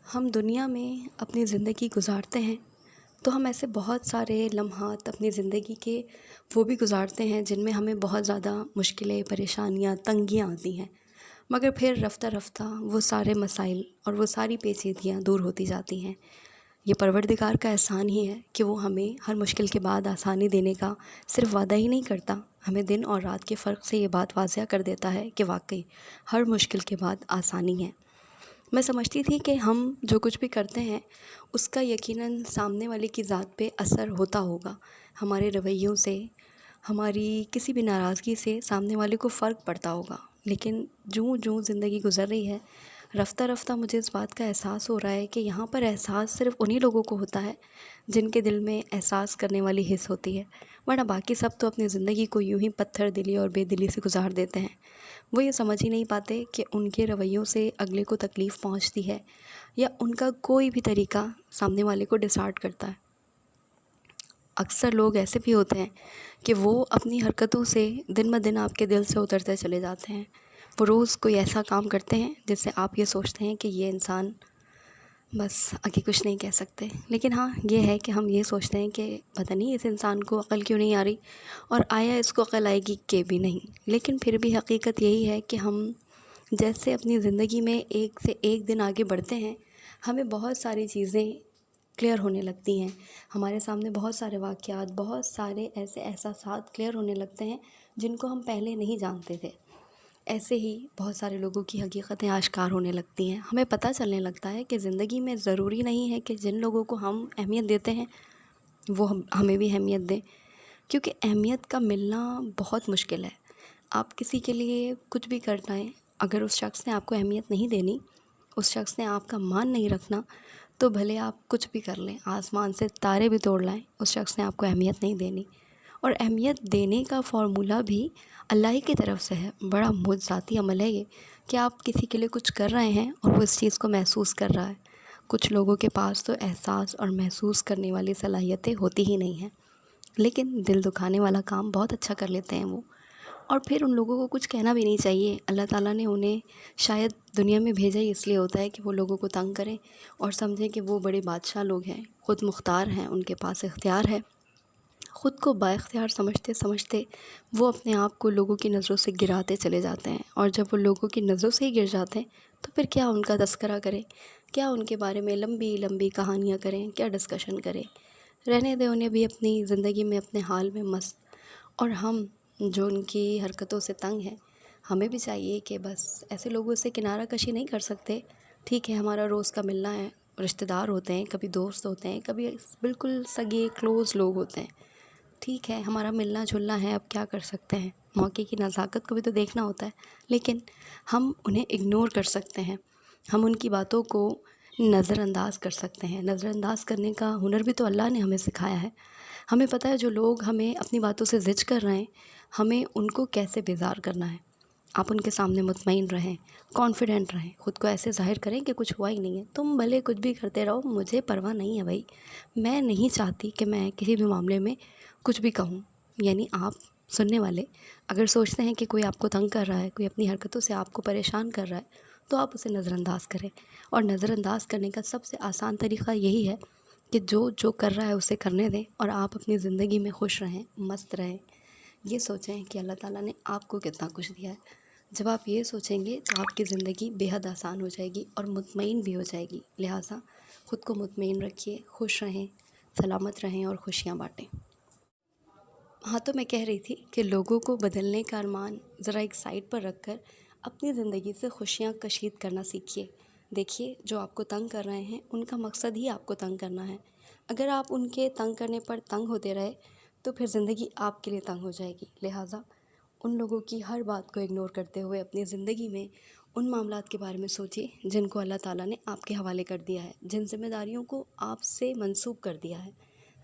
ہم دنیا میں اپنی زندگی گزارتے ہیں تو ہم ایسے بہت سارے لمحات اپنی زندگی کے وہ بھی گزارتے ہیں جن میں ہمیں بہت زیادہ مشکلیں، پریشانیاں، تنگیاں آتی ہیں، مگر پھر رفتہ رفتہ وہ سارے مسائل اور وہ ساری پیچیدگیاں دور ہوتی جاتی ہیں۔ یہ پروردگار کا احسان ہی ہے کہ وہ ہمیں ہر مشکل کے بعد آسانی دینے کا صرف وعدہ ہی نہیں کرتا، ہمیں دن اور رات کے فرق سے یہ بات واضح کر دیتا ہے کہ واقعی ہر مشکل کے بعد آسانی ہے۔ میں سمجھتی تھی کہ ہم جو کچھ بھی کرتے ہیں اس کا یقیناً سامنے والے کی ذات پہ اثر ہوتا ہوگا، ہمارے رویوں سے، ہماری کسی بھی ناراضگی سے سامنے والے کو فرق پڑتا ہوگا، لیکن جوں جوں زندگی گزر رہی ہے رفتہ رفتہ مجھے اس بات کا احساس ہو رہا ہے کہ یہاں پر احساس صرف انہی لوگوں کو ہوتا ہے جن کے دل میں احساس کرنے والی حس ہوتی ہے، ورنہ باقی سب تو اپنی زندگی کو یوں ہی پتھر دلی اور بے دلی سے گزار دیتے ہیں۔ وہ یہ سمجھ ہی نہیں پاتے کہ ان کے رویوں سے اگلے کو تکلیف پہنچتی ہے یا ان کا کوئی بھی طریقہ سامنے والے کو ڈسہارٹ کرتا ہے۔ اکثر لوگ ایسے بھی ہوتے ہیں کہ وہ اپنی حرکتوں سے دن بہ دن آپ کے دل سے اترتے چلے جاتے ہیں۔ وہ روز کوئی ایسا کام کرتے ہیں جس سے آپ یہ سوچتے ہیں کہ یہ انسان بس آگے کچھ نہیں کہہ سکتے، لیکن ہاں یہ ہے کہ ہم یہ سوچتے ہیں کہ پتہ نہیں اس انسان کو عقل کیوں نہیں آ رہی، اور آیا اس کو عقل آئے گی کہ بھی نہیں، لیکن پھر بھی حقیقت یہی ہے کہ ہم جیسے اپنی زندگی میں ایک سے ایک دن آگے بڑھتے ہیں ہمیں بہت ساری چیزیں کلیئر ہونے لگتی ہیں، ہمارے سامنے بہت سارے واقعات، بہت سارے ایسے احساسات کلیئر ہونے لگتے ہیں جن کو ہم پہلے نہیں جانتے تھے۔ ایسے ہی بہت سارے لوگوں کی حقیقتیں آشکار ہونے لگتی ہیں، ہمیں پتہ چلنے لگتا ہے کہ زندگی میں ضروری نہیں ہے کہ جن لوگوں کو ہم اہمیت دیتے ہیں وہ ہمیں بھی اہمیت دیں، کیونکہ اہمیت کا ملنا بہت مشکل ہے۔ آپ کسی کے لیے کچھ بھی کر رہے ہیں، اگر اس شخص نے آپ کو اہمیت نہیں دینی، اس شخص نے آپ کا مان نہیں رکھنا، تو بھلے آپ کچھ بھی کر لیں، آسمان سے تارے بھی توڑ لائیں، اس شخص نے آپ کو اہمیت نہیں دینی۔ اور اہمیت دینے کا فارمولہ بھی اللہ ہی کی طرف سے ہے، بڑا معجزاتی عمل ہے یہ کہ آپ کسی کے لیے کچھ کر رہے ہیں اور وہ اس چیز کو محسوس کر رہا ہے۔ کچھ لوگوں کے پاس تو احساس اور محسوس کرنے والی صلاحیتیں ہوتی ہی نہیں ہیں، لیکن دل دکھانے والا کام بہت اچھا کر لیتے ہیں وہ، اور پھر ان لوگوں کو کچھ کہنا بھی نہیں چاہیے۔ اللہ تعالیٰ نے انہیں شاید دنیا میں بھیجا ہی اس لیے ہوتا ہے کہ وہ لوگوں کو تنگ کریں اور سمجھیں کہ وہ بڑے بادشاہ لوگ ہیں، خود مختار ہیں، ان کے پاس اختیار ہے۔ خود کو با اختیار سمجھتے سمجھتے وہ اپنے آپ کو لوگوں کی نظروں سے گراتے چلے جاتے ہیں، اور جب وہ لوگوں کی نظروں سے ہی گر جاتے ہیں تو پھر کیا ان کا تذکرہ کریں، کیا ان کے بارے میں لمبی لمبی کہانیاں کریں، کیا ڈسکشن کریں۔ رہنے دیں انہیں بھی اپنی زندگی میں اپنے حال میں مست، اور ہم جو ان کی حرکتوں سے تنگ ہیں ہمیں بھی چاہیے کہ بس ایسے لوگوں سے کنارہ کشی نہیں کر سکتے۔ ٹھیک ہے ہمارا روز کا ملنا ہے، رشتہ دار ہوتے ہیں، کبھی دوست ہوتے ہیں، کبھی بالکل سگے کلوز لوگ ہوتے ہیں، ٹھیک ہے ہمارا ملنا جلنا ہے، اب کیا کر سکتے ہیں، موقع کی نزاکت کو بھی تو دیکھنا ہوتا ہے، لیکن ہم انہیں اگنور کر سکتے ہیں، ہم ان کی باتوں کو نظر انداز کر سکتے ہیں۔ نظر انداز کرنے کا ہنر بھی تو اللہ نے ہمیں سکھایا ہے۔ ہمیں پتہ ہے جو لوگ ہمیں اپنی باتوں سے زج کر رہے ہیں ہمیں ان کو کیسے بیزار کرنا ہے۔ آپ ان کے سامنے مطمئن رہیں، کانفیڈنٹ رہیں، خود کو ایسے ظاہر کریں کہ کچھ ہوا ہی نہیں ہے، تم بھلے کچھ بھی کرتے رہو، مجھے پرواہ نہیں ہے بھائی، میں نہیں چاہتی کہ میں کسی بھی معاملے میں کچھ بھی کہوں۔ یعنی آپ سننے والے اگر سوچتے ہیں کہ کوئی آپ کو تنگ کر رہا ہے، کوئی اپنی حرکتوں سے آپ کو پریشان کر رہا ہے، تو آپ اسے نظر انداز کریں، اور نظر انداز کرنے کا سب سے آسان طریقہ یہی ہے کہ جو کر رہا ہے اسے کرنے دیں، اور آپ اپنی زندگی میں خوش رہیں، مست رہیں۔ یہ سوچیں کہ اللہ تعالیٰ نے آپ کو کتنا کچھ دیا ہے۔ جب آپ یہ سوچیں گے تو آپ کی زندگی بے حد آسان ہو جائے گی اور مطمئن بھی ہو جائے گی، لہٰذا خود کو مطمئن رکھیے، خوش رہیں، سلامت رہیں اور خوشیاں بانٹیں۔ ہاں تو میں کہہ رہی تھی کہ لوگوں کو بدلنے کا ارمان ذرا ایک سائڈ پر رکھ کر اپنی زندگی سے خوشیاں کشید کرنا سیکھیے۔ دیکھیے جو آپ کو تنگ کر رہے ہیں ان کا مقصد ہی آپ کو تنگ کرنا ہے، اگر آپ ان کے تنگ کرنے پر تنگ ہوتے رہے تو پھر زندگی آپ کے لیے تنگ ہو جائے گی، لہٰذا ان لوگوں کی ہر بات کو اگنور کرتے ہوئے اپنی زندگی میں ان معاملات کے بارے میں سوچیے جن کو اللہ تعالیٰ نے آپ کے حوالے کر دیا ہے، جن ذمہ داریوں کو آپ سے منسوب کر دیا ہے،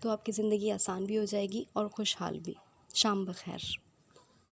تو آپ کی زندگی آسان بھی ہو جائے گی اور خوشحال بھی۔ شام بخیر۔